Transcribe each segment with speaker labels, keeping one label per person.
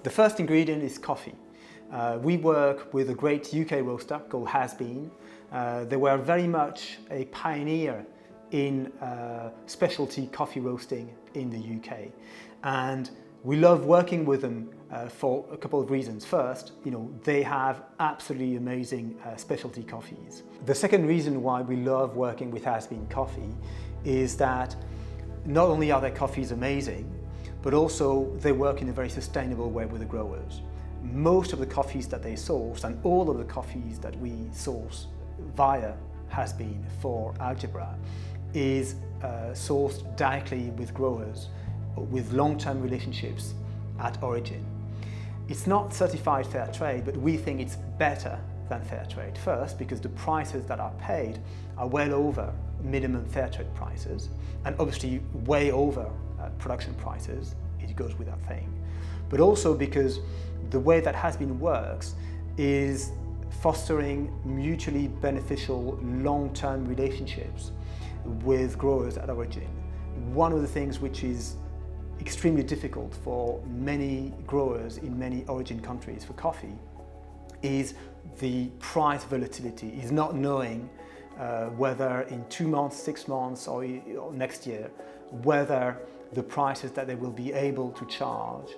Speaker 1: The first ingredient is coffee. We work with a great UK roaster called Has Been. They were very much a pioneer in specialty coffee roasting in the UK. And we love working with them for a couple of reasons. First, they have absolutely amazing specialty coffees. The second reason why we love working with Has Been Coffee is that not only are their coffees amazing, but also they work in a very sustainable way with the growers. Most of the coffees that they source and all of the coffees that we source via Has Been for Algebra is sourced directly with growers with long-term relationships at origin. It's not certified fair trade, but we think it's better than fair trade. First, because the prices that are paid are well over minimum fair trade prices, and obviously way over production prices, it goes without saying. But also because the way that Has Been works is fostering mutually beneficial long-term relationships with growers at origin. One of the things which is extremely difficult for many growers in many origin countries for coffee is the price volatility, is not knowing whether in 2 months, 6 months or next year, whether the prices that they will be able to charge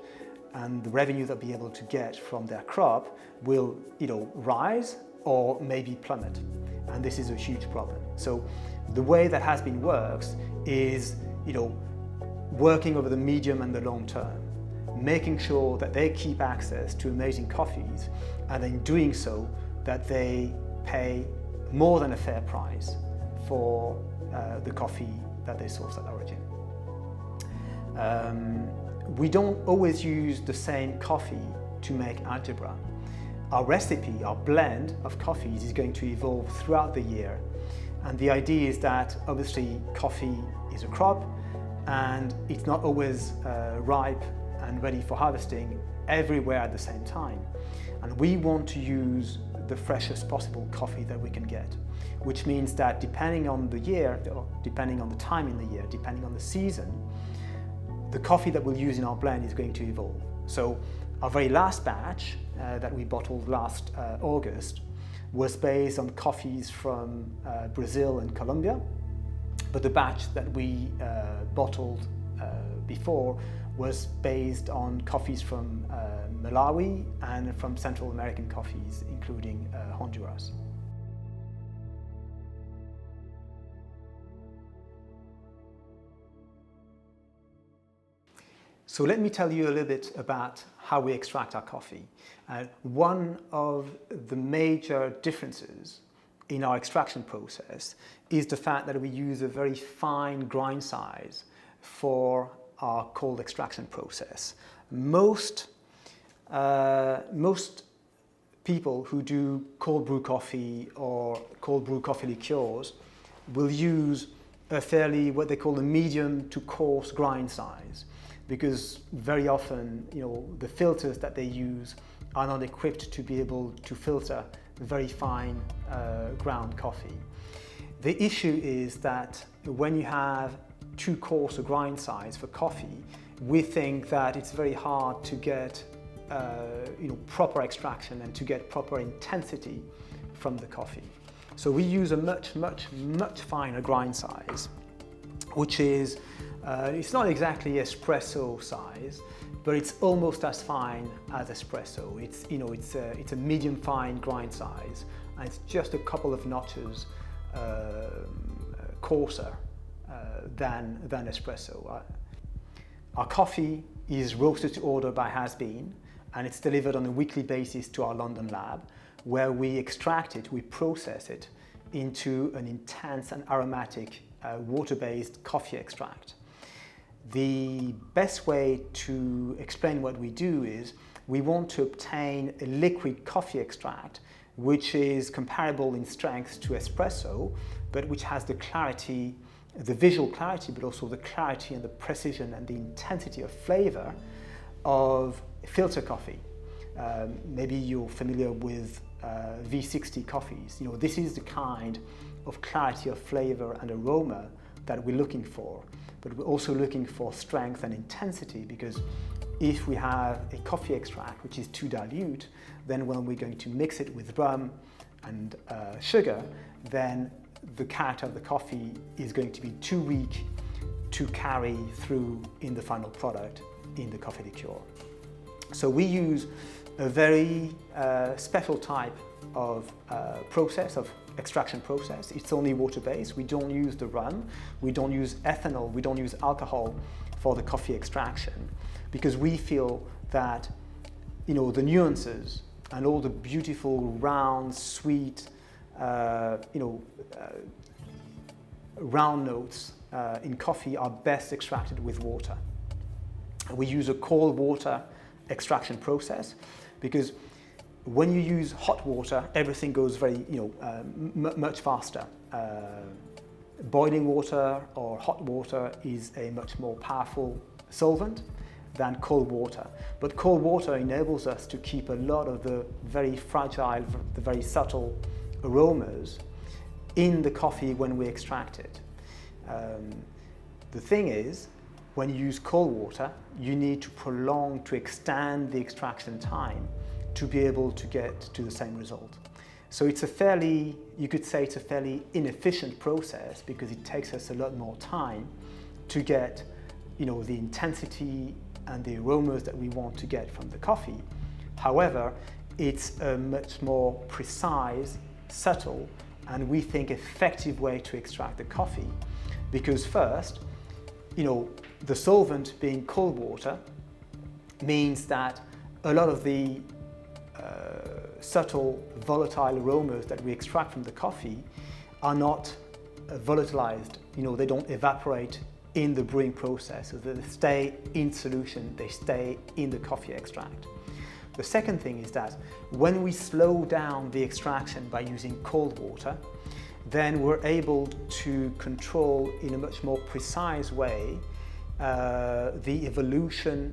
Speaker 1: and the revenue they'll be able to get from their crop will rise or maybe plummet. And this is a huge problem. So the way that Has Been works is working over the medium and the long term, making sure that they keep access to amazing coffees, and in doing so that they pay more than a fair price for the coffee that they source at origin. We don't always use the same coffee to make Algebra. Our recipe, our blend of coffees is going to evolve throughout the year. And the idea is that obviously coffee is a crop and it's not always ripe and ready for harvesting everywhere at the same time. And we want to use the freshest possible coffee that we can get, which means that depending on the year, or depending on the time in the year, depending on the season, the coffee that we'll use in our blend is going to evolve. So our very last batch that we bottled last August was based on coffees from Brazil and Colombia, but the batch that we bottled before was based on coffees from Malawi and from Central American coffees, including Honduras. So let me tell you a little bit about how we extract our coffee. One of the major differences in our extraction process is the fact that we use a very fine grind size for our cold extraction process. Most people who do cold brew coffee or cold brew coffee liqueurs will use a fairly, what they call a medium to coarse grind size, because very often, the filters that they use are not equipped to be able to filter very fine ground coffee. The issue is that when you have too coarse a grind size for coffee, we think that it's very hard to get proper extraction and to get proper intensity from the coffee. So we use a much finer grind size, which is it's not exactly espresso size, but it's almost as fine as espresso. It's a medium fine grind size, and it's just a couple of notches coarser than espresso. Our coffee is roasted to order by Has Been, and it's delivered on a weekly basis to our London lab, where we extract it, we process it into an intense and aromatic water-based coffee extract. The best way to explain what we do is we want to obtain a liquid coffee extract which is comparable in strength to espresso, but which has the clarity, the visual clarity, but also the clarity and the precision and the intensity of flavor of filter coffee. Maybe you're familiar with V60 coffees. This is the kind of clarity of flavor and aroma that we're looking for. But we're also looking for strength and intensity, because if we have a coffee extract which is too dilute, then when we're going to mix it with rum and sugar, then the character of the coffee is going to be too weak to carry through in the final product in the coffee liqueur. So we use a very special type of extraction process. It's only water-based. We don't use the rum, we don't use ethanol, we don't use alcohol for the coffee extraction, because we feel that, you know, the nuances and all the beautiful, round, sweet, round notes in coffee are best extracted with water. We use a cold water extraction process because when you use hot water, everything goes very, much faster. Boiling water or hot water is a much more powerful solvent than cold water. But cold water enables us to keep a lot of the very fragile, the very subtle aromas in the coffee when we extract it. The thing is, when you use cold water, you need to extend the extraction time to be able to get to the same result. So it's you could say it's a fairly inefficient process because it takes us a lot more time to get, the intensity and the aromas that we want to get from the coffee. However, it's a much more precise, subtle, and we think effective way to extract the coffee, because first, the solvent being cold water means that a lot of the subtle volatile aromas that we extract from the coffee are not volatilized. They don't evaporate in the brewing process, so they stay in solution, they stay in the coffee extract. The second thing is that when we slow down the extraction by using cold water, then we're able to control in a much more precise way the evolution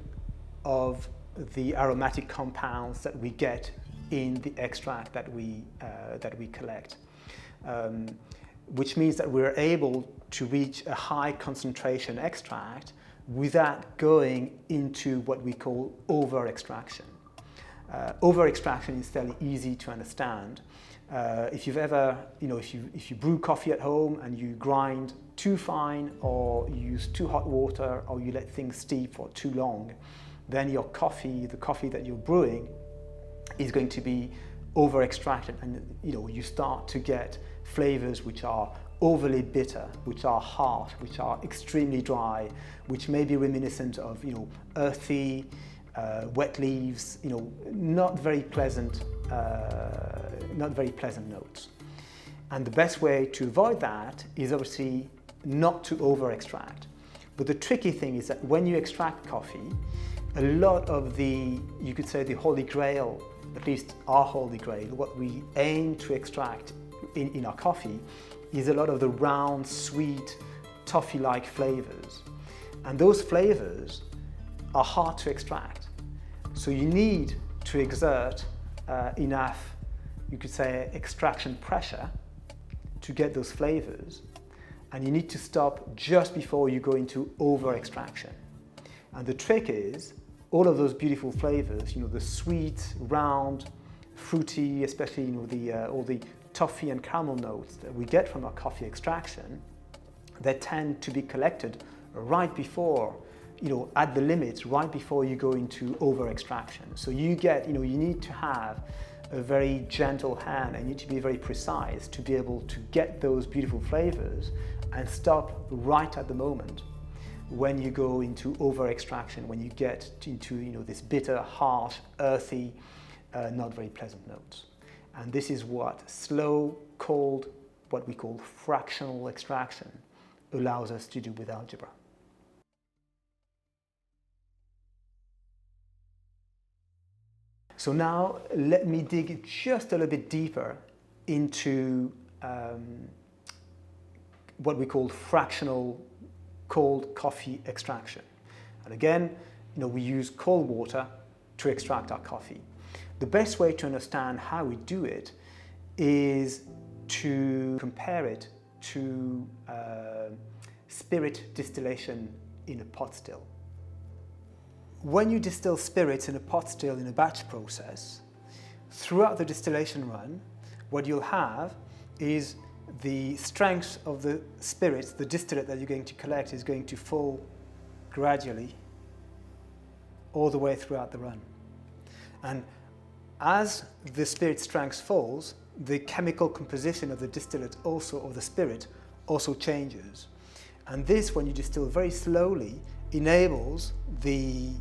Speaker 1: of the aromatic compounds that we get in the extract that we collect, which means that we're able to reach a high concentration extract without going into what we call over-extraction. Over-extraction is fairly easy to understand. If you've ever, if you brew coffee at home and you grind too fine, or you use too hot water, or you let things steep for too long, then your coffee, the coffee that you're brewing, is going to be over-extracted, and you start to get flavors which are overly bitter, which are harsh, which are extremely dry, which may be reminiscent of earthy, wet leaves, not very pleasant notes. And the best way to avoid that is obviously not to over-extract. But the tricky thing is that when you extract coffee, a lot of you could say the holy grail, at least our holy grail, what we aim to extract in our coffee is a lot of the round, sweet, toffee-like flavors. And those flavors are hard to extract. So you need to exert enough, you could say, extraction pressure to get those flavors. And you need to stop just before you go into over-extraction. And the trick is, all of those beautiful flavors, the sweet, round, fruity, especially all the toffee and caramel notes that we get from our coffee extraction, they tend to be collected right before, at the limits, right before you go into over-extraction. So you need to have a very gentle hand, and you need to be very precise to be able to get those beautiful flavors and stop right at the moment when you go into over-extraction, when you get into this bitter, harsh, earthy, not very pleasant notes. And this is what slow, cold, what we call fractional extraction allows us to do with algebra. So now let me dig just a little bit deeper into what we call fractional cold coffee extraction. And again, we use cold water to extract our coffee. The best way to understand how we do it is to compare it to spirit distillation in a pot still. when you distill spirits in a pot still in a batch process, throughout the distillation run, what you'll have is the strength of the spirits, the distillate that you're going to collect, is going to fall gradually all the way throughout the run. And as the spirit strength falls, the chemical composition of the distillate also, or the spirit, also changes. And this, when you distill very slowly, enables the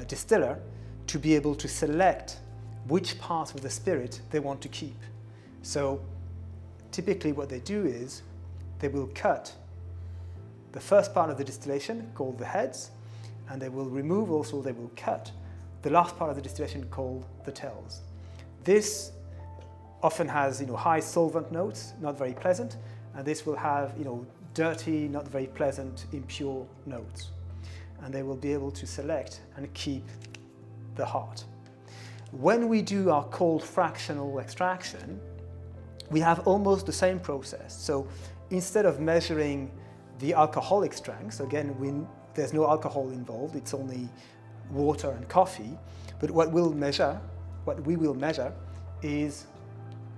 Speaker 1: distiller to be able to select which part of the spirit they want to keep. So typically what they do is they will cut the first part of the distillation, called the heads, and they will remove also, they will cut the last part of the distillation, called the tails. This often has high solvent notes, not very pleasant, and this will have dirty, not very pleasant, impure notes. And they will be able to select and keep the heart. When we do our cold fractional extraction, we have almost the same process. So instead of measuring the alcoholic strength, again, there's no alcohol involved, it's only water and coffee, but what we will measure is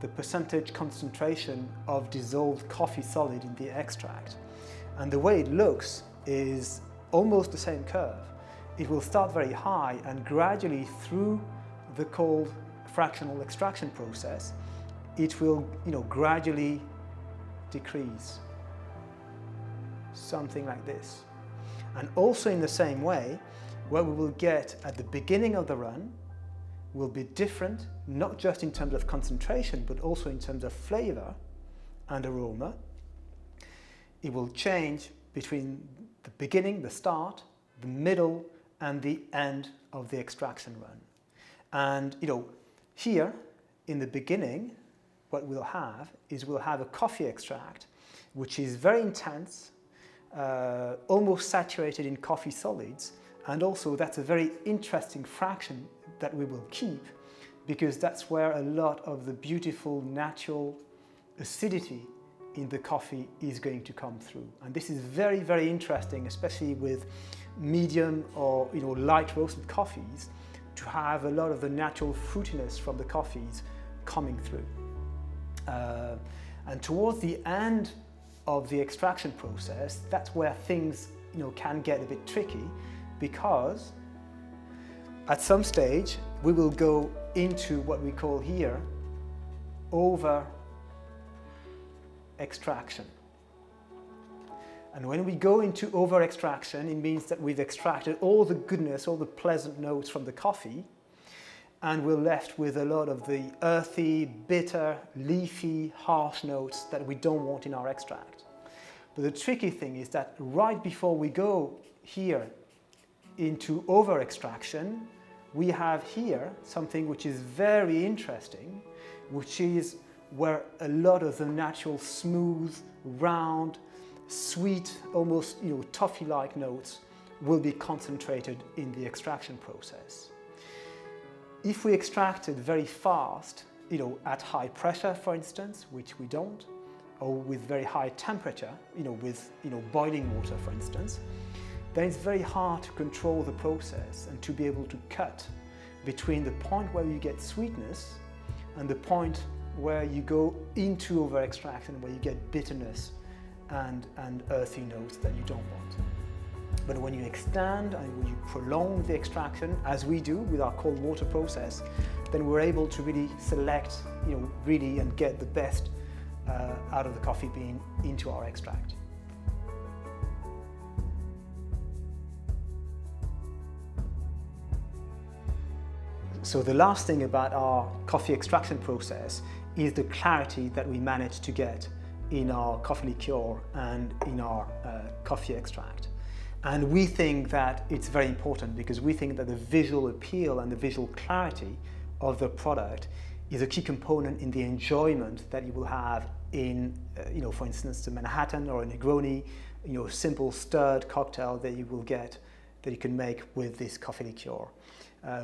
Speaker 1: the percentage concentration of dissolved coffee solid in the extract. And the way it looks is almost the same curve. It will start very high, and gradually through the cold fractional extraction process, it will gradually decrease. Something like this. And also in the same way, what we will get at the beginning of the run will be different, not just in terms of concentration, but also in terms of flavor and aroma. It will change between the beginning, the start, the middle, and the end of the extraction run. And here in the beginning, what we'll have is we'll have a coffee extract, which is very intense, almost saturated in coffee solids, and also that's a very interesting fraction that we will keep, because that's where a lot of the beautiful natural acidity in the coffee is going to come through. And this is very, very interesting, especially with medium or light roasted coffees, to have a lot of the natural fruitiness from the coffees coming through. And towards the end of the extraction process, that's where things can get a bit tricky, because at some stage we will go into what we call here over extraction. And when we go into over extraction, it means that we've extracted all the goodness, all the pleasant notes from the coffee, and we're left with a lot of the earthy, bitter, leafy, harsh notes that we don't want in our extract. But the tricky thing is that right before we go here into over extraction, we have here something which is very interesting, which is where a lot of the natural smooth, round, sweet, almost toffee-like notes will be concentrated in the extraction process. If we extract it very fast, at high pressure, for instance, which we don't, or with very high temperature, with boiling water, for instance, then it's very hard to control the process and to be able to cut between the point where you get sweetness and the point where you go into over extraction, where you get bitterness and earthy notes that you don't want. But when you extend and when you prolong the extraction, as we do with our cold water process, then we're able to really select, really and get the best out of the coffee bean into our extract. So the last thing about our coffee extraction process is the clarity that we manage to get in our coffee liqueur and in our coffee extract. And we think that it's very important, because we think that the visual appeal and the visual clarity of the product is a key component in the enjoyment that you will have in, for instance, the Manhattan or a Negroni, simple stirred cocktail that you will get, that you can make with this coffee liqueur.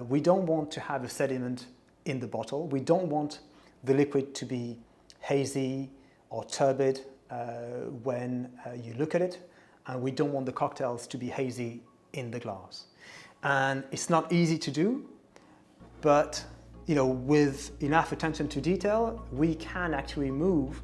Speaker 1: We don't want to have a sediment in the bottle. We don't want the liquid to be hazy or turbid when you look at it. And we don't want the cocktails to be hazy in the glass. And it's not easy to do, but with enough attention to detail, we can actually remove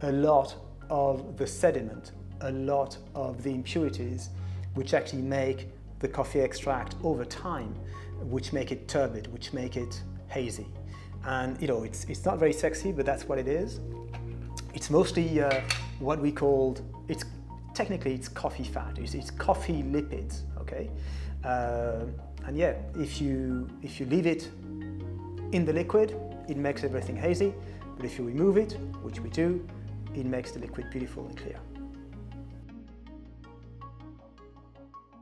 Speaker 1: a lot of the sediment, a lot of the impurities, which actually make the coffee extract over time, which make it turbid, which make it hazy. And it's not very sexy, but that's what it is. It's mostly what we called, technically it's coffee fat, it's coffee lipids, okay? And yeah, if you leave it in the liquid, it makes everything hazy, but if you remove it, which we do, it makes the liquid beautiful and clear.